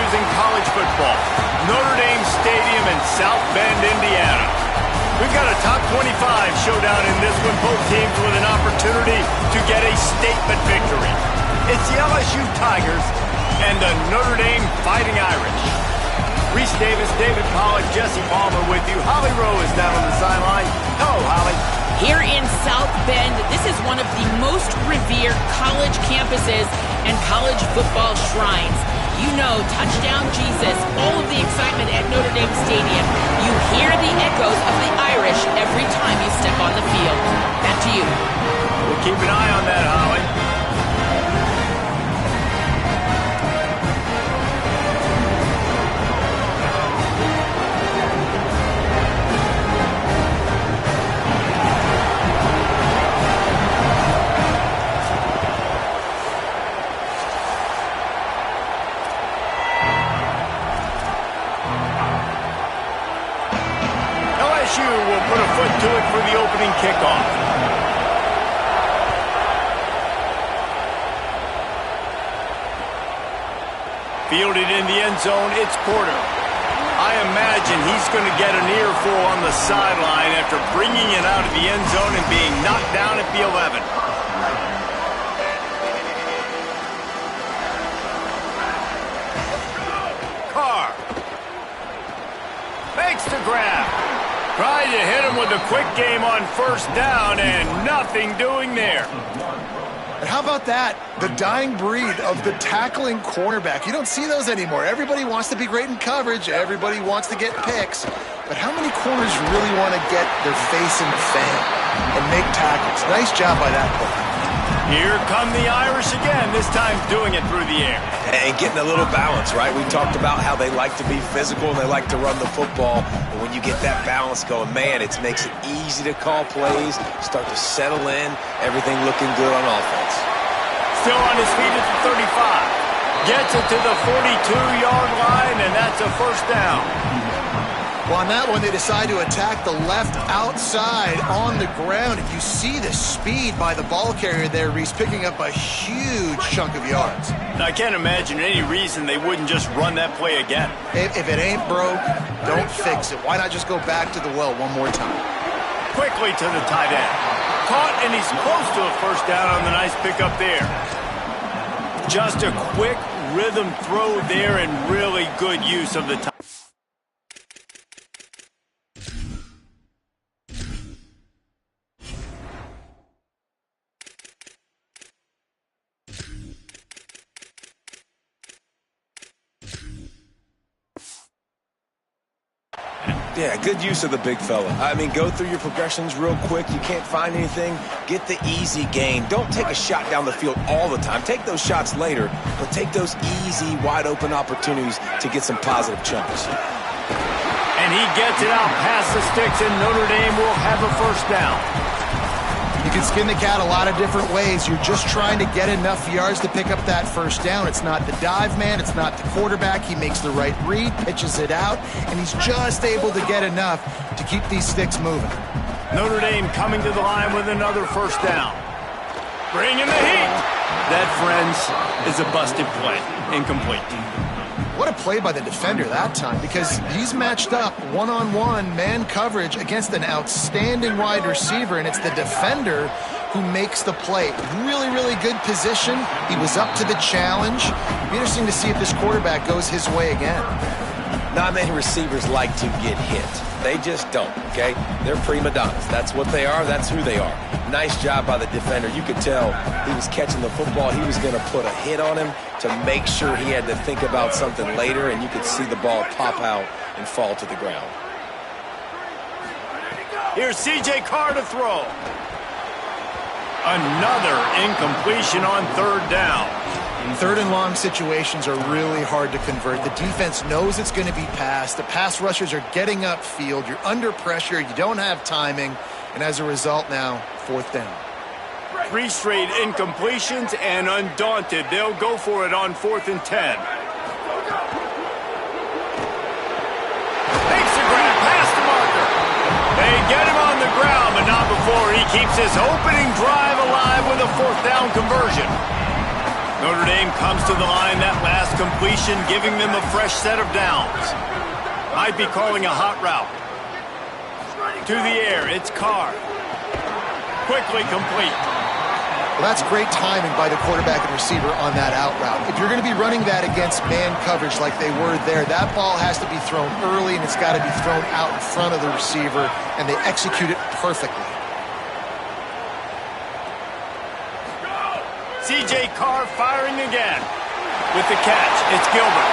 matches in college football. Notre Dame Stadium in South Bend, Indiana. We've got a top 25 showdown in this one, both teams with an opportunity to get a statement victory. It's the LSU Tigers and the Notre Dame Fighting Irish. Reese Davis, David Pollack, Jesse Palmer with you. Holly Rowe is down on the sideline. Hello, Holly. Here in South Bend, this is one of the most revered college campuses and college football shrines. You know, touchdown Jesus, all of the excitement at Notre Dame Stadium. You hear the echoes of the Irish every time you step on the field. Back to you. We'll keep an eye on that, Holly. Will put a foot to it for the opening kickoff. Fielded in the end zone, it's Porter. I imagine he's going to get an earful on the sideline after bringing it out of the end zone and being knocked down at the 11. Carr makes the grab. Tried to hit him with a quick game on first down, and nothing doing there. And how about that? The dying breed of the tackling cornerback. You don't see those anymore. Everybody wants to be great in coverage. Everybody wants to get picks. But how many corners really want to get their face in the fan and make tackles? Nice job by that player. Here come the Irish again, this time doing it through the air. And getting a little balance, right? We talked about how they like to be physical and they like to run the football. But when you get that balance going, man, it makes it easy to call plays, start to settle in, everything looking good on offense. Still on his feet at the 35. Gets it to the 42-yard line, and that's a first down. Well, on that one, they decide to attack the left outside on the ground. And you see the speed by the ball carrier there, Reese, picking up a huge chunk of yards. I can't imagine any reason they wouldn't just run that play again. If it ain't broke, don't fix it. Why not just go back to the well one more time? Quickly to the tight end. Caught, and he's close to a first down on the nice pickup there. Just a quick rhythm throw there and really good use of the time. Yeah, good use of the big fella. I mean, go through your progressions real quick. You can't find anything. Get the easy gain. Don't take a shot down the field all the time. Take those shots later, but take those easy, wide-open opportunities to get some positive chunks. And he gets it out past the sticks, and Notre Dame will have a first down. You can skin the cat a lot of different ways. You're just trying to get enough yards to pick up that first down. It's not the dive man. It's not the quarterback. He makes the right read, pitches it out, and he's just able to get enough to keep these sticks moving. Notre Dame coming to the line with another first down. Bringing the heat. That, friends, is a busted play. Incomplete. What a play by the defender that time, because he's matched up one-on-one man coverage against an outstanding wide receiver, and it's the defender who makes the play. Really, really good position. He was up to the challenge. It'll be interesting to see if this quarterback goes his way again. Not many receivers like to get hit. They just don't, okay? They're prima donnas. That's what they are. That's who they are. Nice job by the defender. You could tell he was catching the football. He was going to put a hit on him to make sure he had to think about something later, and you could see the ball pop out and fall to the ground. Here's C.J. Carr to throw. Another incompletion on third down. Third and long situations are really hard to convert. The defense knows it's going to be passed. The pass rushers are getting upfield. You're under pressure. You don't have timing. And as a result now, fourth down. 3 straight incompletions, and undaunted, they'll go for it on 4th and 10. Makes the grab past the marker. They get him on the ground, but not before he keeps his opening drive alive with a 4th down conversion. Notre Dame comes to the line, that last completion, giving them a fresh set of downs. Might be calling a hot route. To the air, it's Carr. Quickly complete. Well, that's great timing by the quarterback and receiver on that out route. If you're going to be running that against man coverage like they were there, that ball has to be thrown early, and it's got to be thrown out in front of the receiver, and they execute it perfectly. C.J. Carr firing again. With the catch, it's Gilbert.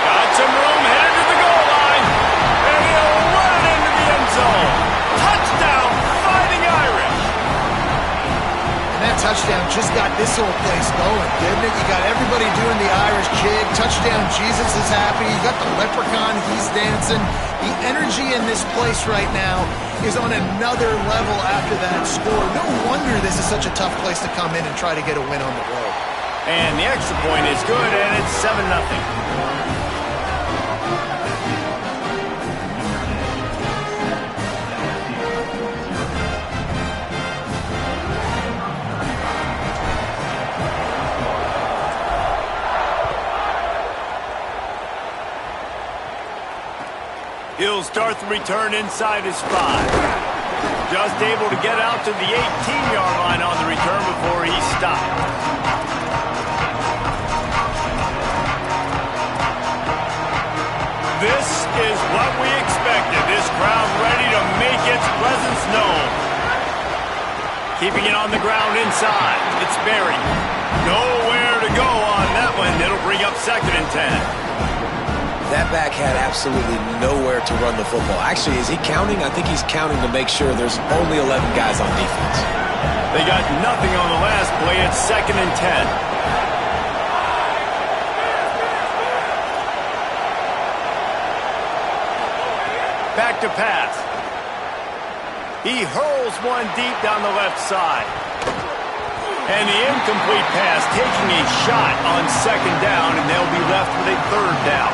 Got some room, headed to the goal line, and he'll run into the end zone. Touchdown, Fighting Irish. And that touchdown just got this whole place going, didn't it? You got everybody doing the Irish jig. Touchdown, Jesus is happy. You got the leprechaun, he's dancing. The energy in this place right now is on another level after that score. No wonder this is such a tough place to come in and try to get a win on the road. And the extra point is good, and it's 7-0. He'll start the return inside his 5. Just able to get out to the 18-yard line on the return before he stopped. This is what we expected. This crowd ready to make its presence known. Keeping it on the ground inside. It's Berry. Nowhere to go on that one. It'll bring up 2nd and 10. That back had absolutely nowhere to run the football. Actually, is he counting? I think he's counting to make sure there's only 11 guys on defense. They got nothing on the last play. It's 2nd and 10. Back to pass. He hurls one deep down the left side. And the incomplete pass taking a shot on 2nd down, and they'll be left with a 3rd down.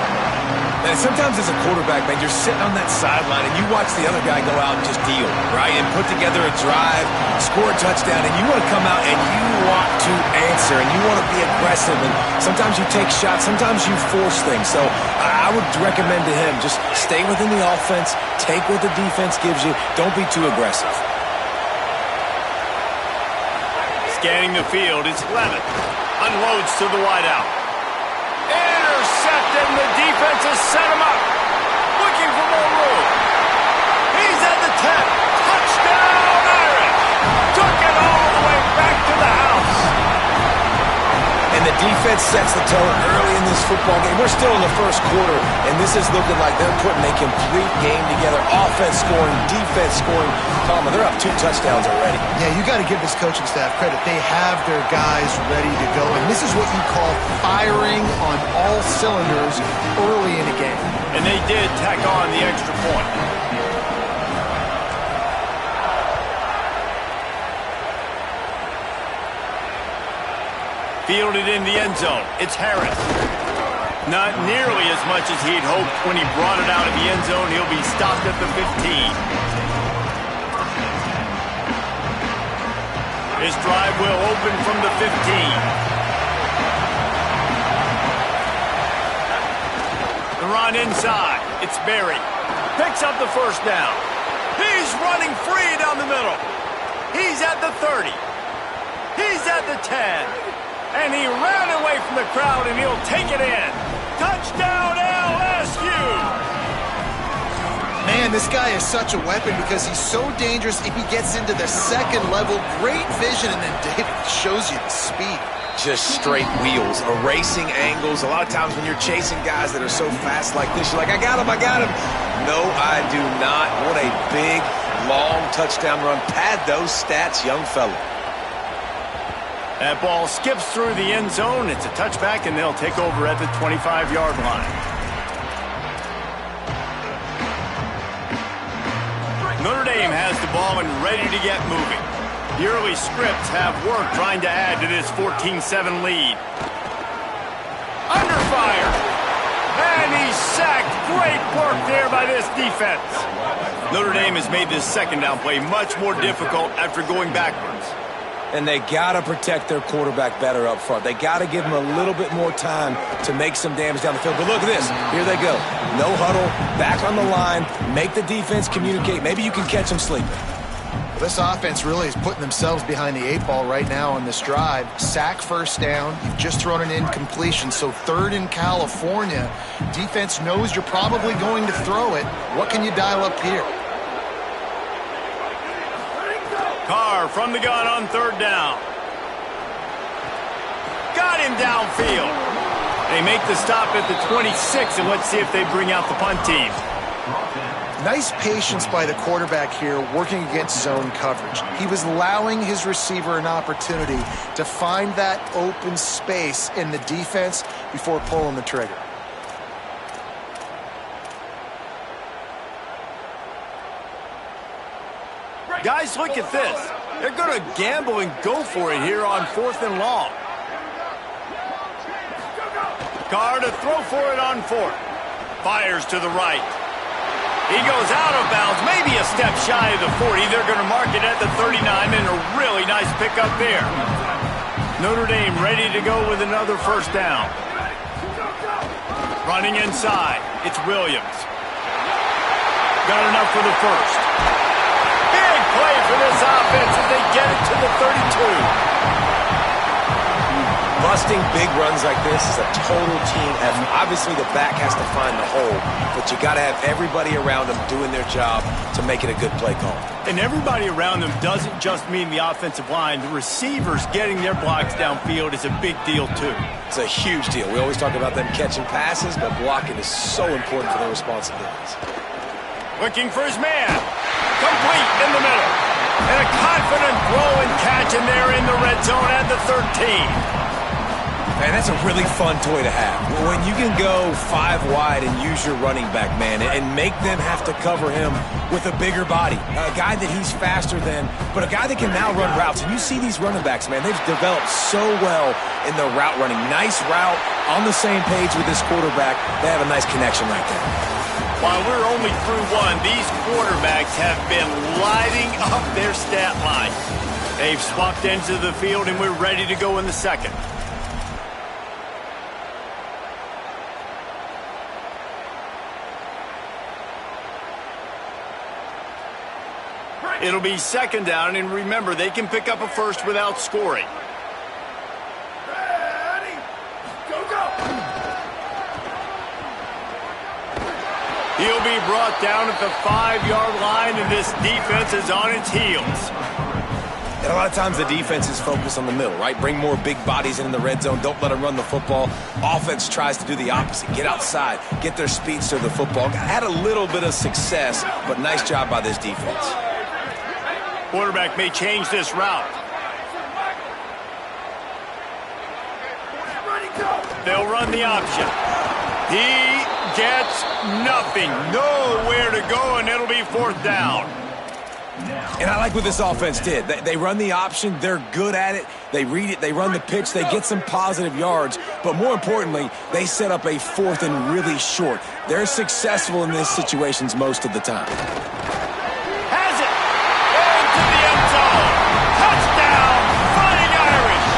And sometimes as a quarterback, man, you're sitting on that sideline and you watch the other guy go out and just deal, right? And put together a drive, score a touchdown, and you want to come out and you want to answer and you want to be aggressive. And sometimes you take shots, sometimes you force things. So I would recommend to him just stay within the offense, take what the defense gives you, don't be too aggressive. Scanning the field, it's Clement. Unloads to the wideout. Intercepted, and the defense has set him up. Looking for more room. He's at the 10. Touchdown, Irish. Took it all the way back to the house. And the defense sets the tone early in this football game. We're still in the first quarter, and this is looking like they're putting a complete game together. Offense scoring, defense scoring. Palmer, they're up 2 touchdowns already. Yeah, you got to give this coaching staff credit. They have their guys ready to go, and this is what you call firing on all cylinders early in a game. And they did tack on the extra point. Fielded in the end zone. It's Harris. Not nearly as much as he'd hoped when he brought it out of the end zone. He'll be stopped at the 15. His drive will open from the 15. The run inside. It's Berry. Picks up the 1st down. He's running free down the middle. He's at the 30. He's at the 10. And he ran away from the crowd, and he'll take it in. Touchdown, LSU! Man, this guy is such a weapon because he's so dangerous if he gets into the 2nd level. Great vision, and then David shows you the speed. Just straight wheels, erasing angles. A lot of times when you're chasing guys that are so fast like this, you're like, I got him, I got him. No, I do not. What a big, long touchdown run. Pad those stats, young fella. That ball skips through the end zone. It's a touchback, and they'll take over at the 25-yard line. Notre Dame has the ball and ready to get moving. The early scripts have work trying to add to this 14-7 lead. Under fire. And he's sacked. Great work there by this defense. Notre Dame has made this 2nd down play much more difficult after going backwards. And they got to protect their quarterback better up front. They got to give him a little bit more time to make some damage down the field. But look at this. Here they go. No huddle, back on the line, make the defense communicate. Maybe you can catch them sleeping. This offense really is putting themselves behind the 8 ball right now on this drive. Sack, first down. You've just thrown an incompletion, so 3rd in California. Defense knows you're probably going to throw it. What can you dial up here? Carr from the gun on 3rd down. Got him downfield. They make the stop at the 26, and let's see if they bring out the punt team. Nice patience by the quarterback here working against zone coverage. He was allowing his receiver an opportunity to find that open space in the defense before pulling the trigger. Guys, look at this. They're going to gamble and go for it here on 4th and long. Carr to throw for it on 4th. Fires to the right. He goes out of bounds, maybe a step shy of the 40. They're going to mark it at the 39, and a really nice pickup there. Notre Dame ready to go with another first down. Running inside, it's Williams. Got enough for the first. Big play for this offense as they get it to the 32. Busting big runs like this is a total team effort. Obviously, the back has to find the hole, but you got to have everybody around them doing their job to make it a good play call. And everybody around them doesn't just mean the offensive line. The receivers getting their blocks downfield is a big deal, too. It's a huge deal. We always talk about them catching passes, but blocking is so important for their responsibilities. Looking for his man. Complete in the middle. And a confident throw and catch, and they're in the red zone at the 13. Man, that's a really fun toy to have. When you can go 5 wide and use your running back, man, and make them have to cover him with a bigger body. A guy that he's faster than, but a guy that can now run routes. And you see these running backs, man, they've developed so well in their route running. Nice route, on the same page with this quarterback. They have a nice connection right there. While we're only through one, these quarterbacks have been lighting up their stat line. They've swapped ends of the field, and we're ready to go in the second. It'll be 2nd down, and remember, they can pick up a first without scoring. Ready, go, go. He'll be brought down at the 5-yard line, and this defense is on its heels. And a lot of times the defense is focused on the middle, right? Bring more big bodies in the red zone. Don't let them run the football. Offense tries to do the opposite. Get outside. Get their speedster the football. Had a little bit of success, but nice job by this defense. Quarterback may change this route. They'll run the option. He gets nothing. Nowhere to go, and it'll be 4th down. And I like what this offense did. They run the option. They're good at it. They read it. They run the pitch. They get some positive yards. But more importantly, they set up a 4th and really short. They're successful in these situations most of the time. Has it. Into the end zone. Touchdown, Fighting Irish.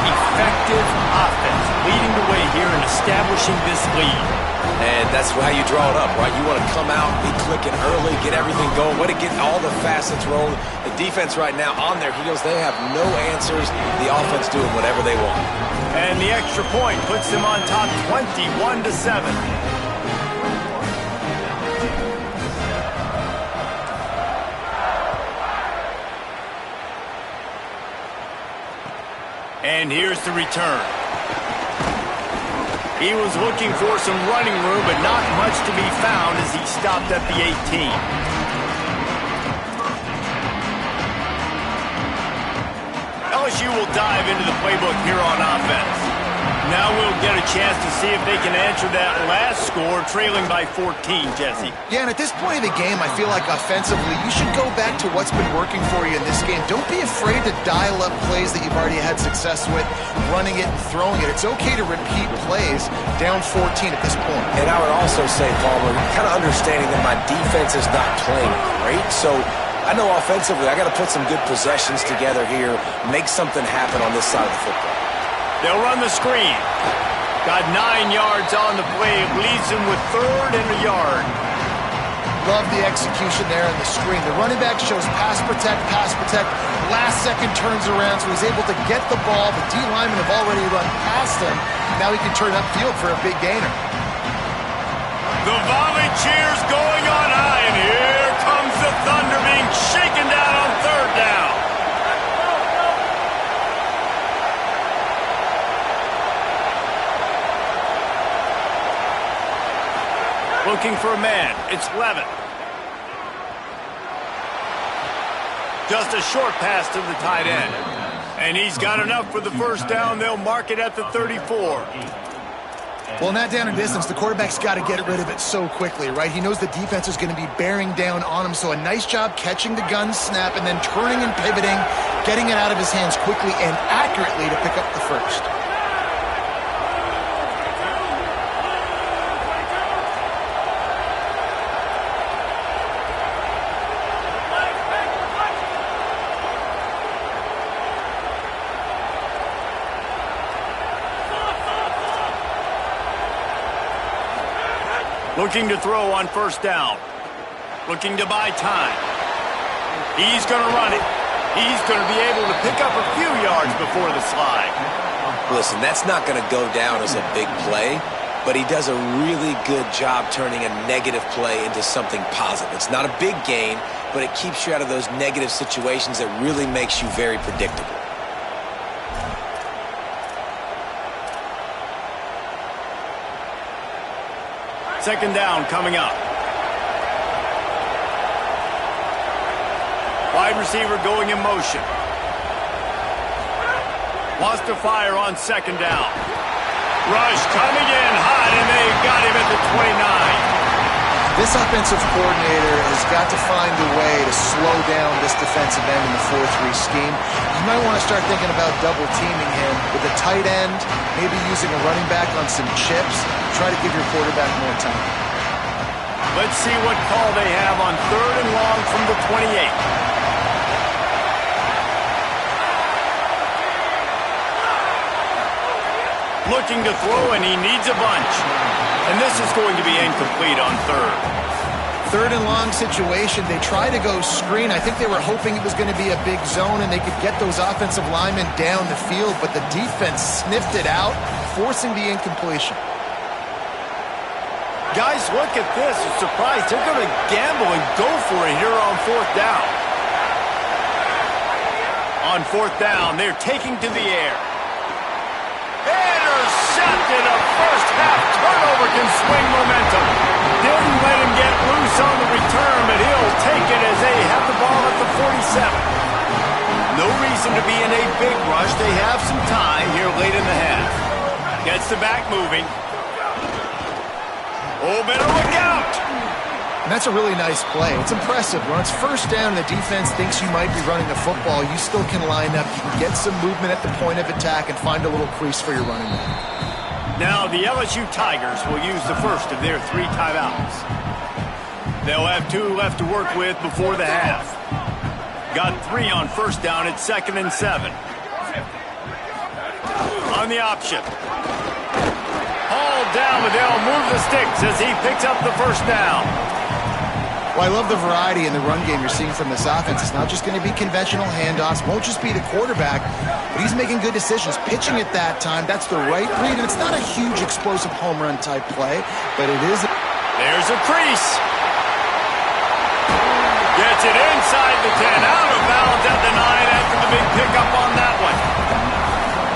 Effective offense leading the way here and establishing this lead. And that's how you draw it up, right? You want to come out, be clicking early, get everything going, way to get all the facets rolling. The defense right now on their heels, they have no answers. The offense doing whatever they want. And the extra point puts them on top 21-7. And here's the return. He was looking for some running room, but not much to be found as he stopped at the 18. LSU will dive into the playbook here on offense. Now we'll get a chance to see if they can answer that last score, trailing by 14, Jesse. Yeah, and at this point of the game, I feel like offensively, you should go back to what's been working for you in this game. Don't be afraid to dial up plays that you've already had success with, running it and throwing it. It's okay to repeat plays down 14 at this point. And I would also say, Palmer, kind of understanding that my defense is not playing great, so I know offensively I got to put some good possessions together here, make something happen on this side of the football. They'll run the screen. Got 9 yards on the play. Leaves him with 3rd and a yard. Love the execution there on the screen. The running back shows pass protect, last second turns around, so he's able to get the ball. The D linemen have already run past him. Now he can turn upfield for a big gainer. The volley cheers going on high, and here comes the Thunder being shaken down on 3rd down. Looking for a man. It's Levitt. Just a short pass to the tight end. And he's got enough for the 1st down. They'll mark it at the 34. Well, in that down and distance, the quarterback's got to get rid of it so quickly, right? He knows the defense is going to be bearing down on him, so a nice job catching the gun snap and then turning and pivoting, getting it out of his hands quickly and accurately to pick up the 1st. Looking to throw on 1st down. Looking to buy time. He's going to run it. He's going to be able to pick up a few yards before the slide. Listen, that's not going to go down as a big play, but he does a really good job turning a negative play into something positive. It's not a big gain, but it keeps you out of those negative situations that really makes you very predictable. Second down coming up. Wide receiver going in motion. Wants to fire on 2nd down. Rush coming in hot, and they got him at the 29. This offensive coordinator has got to find a way to slow down this defensive end in the 4-3 scheme. You might want to start thinking about double teaming him with a tight end, maybe using a running back on some chips. Try to give your quarterback more time. Let's see what call they have on 3rd and long from the 28. Looking to throw, and he needs a bunch. And this is going to be incomplete on 3rd. 3rd and long situation. They try to go screen. I think they were hoping it was going to be a big zone and they could get those offensive linemen down the field, but the defense sniffed it out, forcing the incompletion. Guys, look at this. A surprise. They're going to gamble and go for it here on 4th down. On 4th down, they're taking to the air. Intercepted. A first-half turnover can swing momentum. Didn't let him get loose on the return, but he'll take it as they have the ball at the 47. No reason to be in a big rush. They have some time here late in the half. Gets the back moving. Oh, better look out! And that's a really nice play. It's impressive. When it's 1st down and the defense thinks you might be running the football, you still can line up. You can get some movement at the point of attack and find a little crease for your running back. Now the LSU Tigers will use the first of their 3 timeouts. They'll have 2 left to work with before the half. Got 3 on 1st down at 2nd and 7. On the option. Hauled down, but they'll move the sticks as he picks up the 1st down. Well, I love the variety in the run game you're seeing from this offense. It's not just going to be conventional handoffs. Won't just be the quarterback, but he's making good decisions. Pitching at that time, that's the right read, and it's not a huge explosive home run type play, but it is. There's a crease. Gets it inside the 10, out of bounds at the 9 after the big pickup on that one.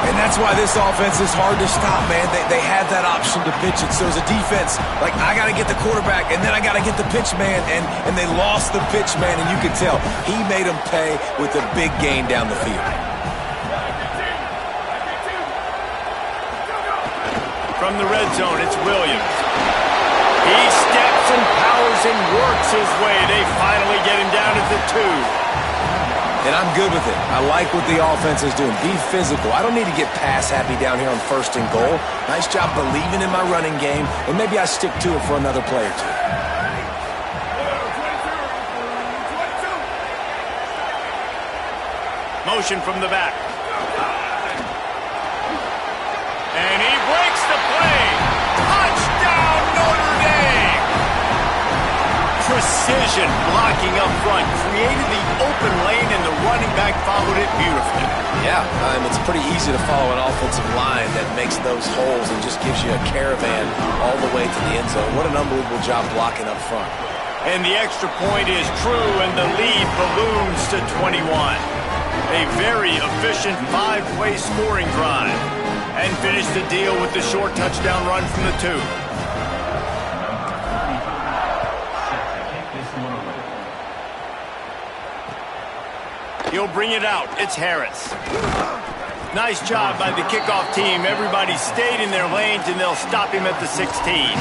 And that's why this offense is hard to stop, man. They have that option to pitch it. So as a defense, like, I got to get the quarterback, and then I got to get the pitch man, and they lost the pitch man, and you could tell. He made them pay with a big gain down the field. From the red zone, it's Williams. He steps and powers and works his way. They finally get him down at the 2. And I'm good with it. I like what the offense is doing. Be physical. I don't need to get pass happy down here on 1st and goal. Nice job believing in my running game, and maybe I stick to it for another play or 2. Motion from the back. And he breaks the play. Touchdown, Notre Dame! Precision blocking up front created the open lane, and the running back followed it beautifully. Yeah, it's pretty easy to follow an offensive line that makes those holes and just gives you a caravan all the way to the end zone. What an unbelievable job blocking up front. And the extra point is true, and the lead balloons to 21. A very efficient 5-play scoring drive. And finish the deal with the short touchdown run from the 2. He'll bring it out. It's Harris. Nice job by the kickoff team. Everybody stayed in their lanes, and they'll stop him at the 16.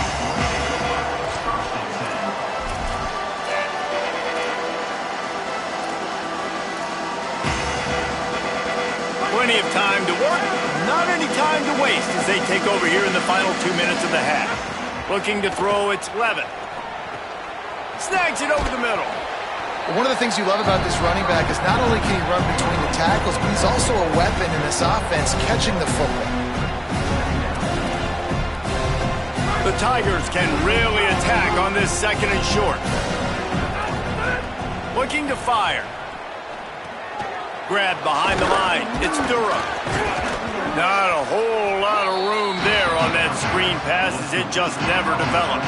Plenty of time to work, not any time to waste as they take over here in the final 2 minutes of the half. Looking to throw, it's Levin. Snags it over the middle. One of the things you love about this running back is not only can he run between the tackles, but he's also a weapon in this offense catching the football. The Tigers can really attack on this 2nd and short. Looking to fire. Grab behind the line. It's Durham. Not a whole lot of room there on that screen pass as it just never developed.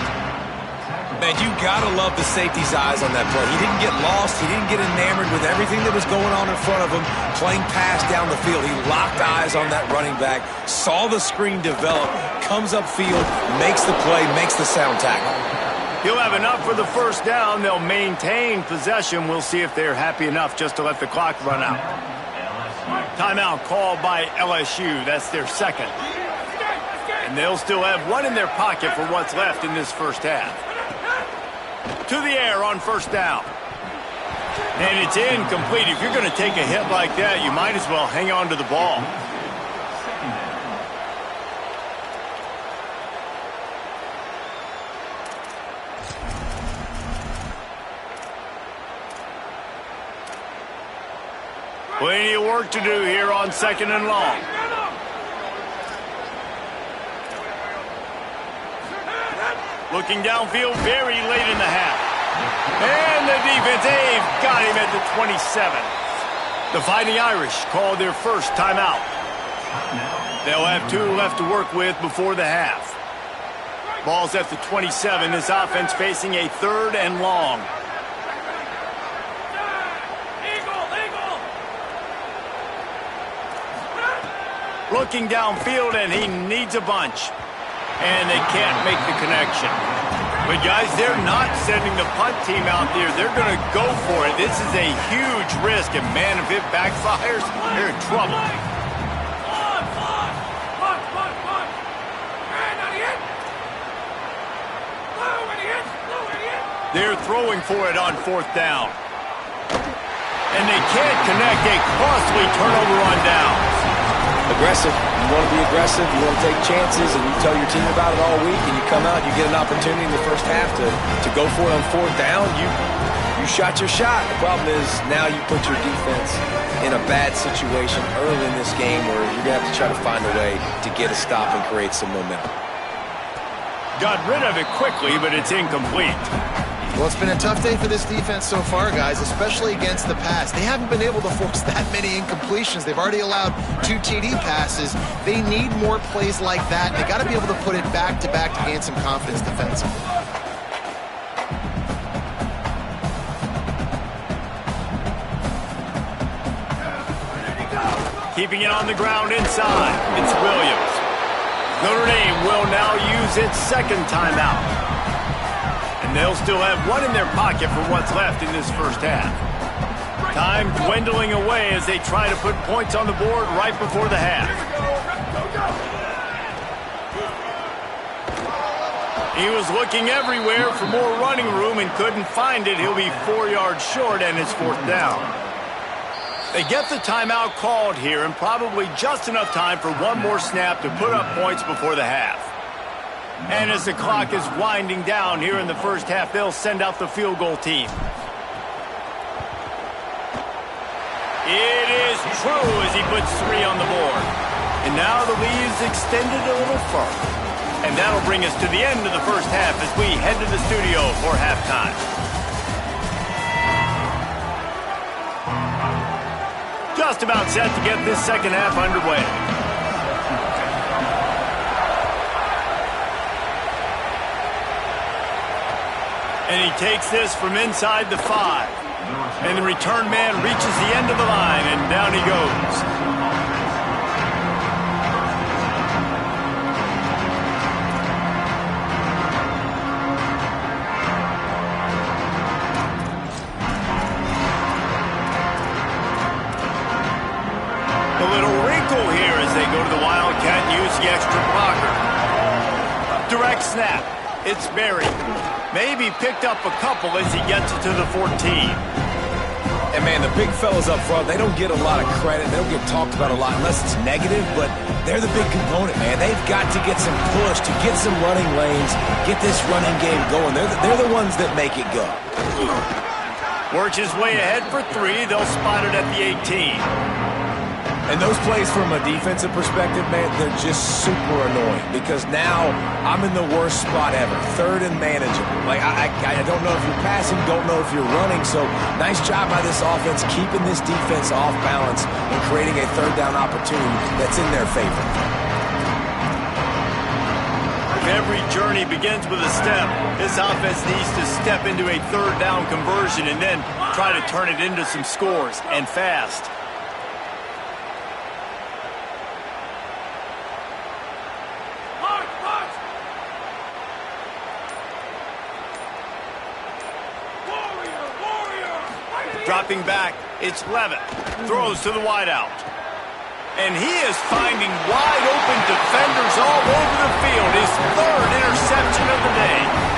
Man, you gotta love the safety's eyes on that play. He didn't get lost. He didn't get enamored with everything that was going on in front of him, playing pass down the field. He locked eyes on that running back, saw the screen develop, comes upfield, makes the play, makes the sound tackle. He'll have enough for the first down. They'll maintain possession. We'll see if they're happy enough just to let the clock run out. Timeout called by LSU. That's their 2nd. And they'll still have one in their pocket for what's left in this first half. To the air on first down. And it's incomplete. If you're going to take a hit like that, you might as well hang on to the ball. Plenty of work to do here on 2nd and long. Looking downfield very late in the half. And the defense, they've got him at the 27. The Fighting Irish called their first timeout. They'll have 2 left to work with before the half. Ball's at the 27. This offense facing a 3rd and long. Looking downfield, and he needs a bunch. And they can't make the connection. But, guys, they're not sending the punt team out there. They're going to go for it. This is a huge risk, and, man, if it backfires, they're in trouble. They're throwing for it on 4th down. And they can't connect. A costly turnover on downs. Aggressive. You want to be aggressive. You want to take chances, and you tell your team about it all week, and you come out, you get an opportunity in the first half to go for it on 4th down. You shot your shot. The problem is now you put your defense in a bad situation early in this game where you're going to have to try to find a way to get a stop and create some momentum. Got rid of it quickly, but it's incomplete. Well, it's been a tough day for this defense so far, guys, especially against the pass. They haven't been able to force that many incompletions. They've already allowed 2 TD passes. They need more plays like that. They got to be able to put it back-to-back to gain some confidence defensively. Keeping it on the ground inside. It's Williams. Notre Dame will now use its 2nd timeout. And they'll still have 1 in their pocket for what's left in this first half. Time dwindling away as they try to put points on the board right before the half. He was looking everywhere for more running room and couldn't find it. He'll be 4 yards short, and it's 4th down. They get the timeout called here, and probably just enough time for 1 more snap to put up points before the half. And as the clock is winding down here in the first half, they'll send out the field goal team. It is is true as he puts 3 on the board. And now the lead is extended a little further. And that'll bring us to the end of the first half as we head to the studio for halftime. Just about set to get this second half underway. And he takes this from inside the 5. And the return man reaches the end of the line, and down he goes. A little wrinkle here as they go to the Wildcat and use the extra blocker. Direct snap. It's buried. Maybe picked up a couple as he gets it to the 14. And, man, the big fellas up front, they don't get a lot of credit. They don't get talked about a lot unless it's negative, but they're the big component, man. They've got to get some push, to get some running lanes, get this running game going. They're the ones that make it go. Works his way ahead for 3. They'll spot it at the 18. And those plays from a defensive perspective, man, they're just super annoying because now I'm in the worst spot ever, third and manageable. Like, I don't know if you're passing, don't know if you're running, so nice job by this offense keeping this defense off balance and creating a third down opportunity that's in their favor. If every journey begins with a step, this offense needs to step into a third down conversion and then try to turn it into some scores, and fast. Dropping back, it's Levitt. Throws to the wideout. And he is finding wide open defenders all over the field. His 3rd interception of the day.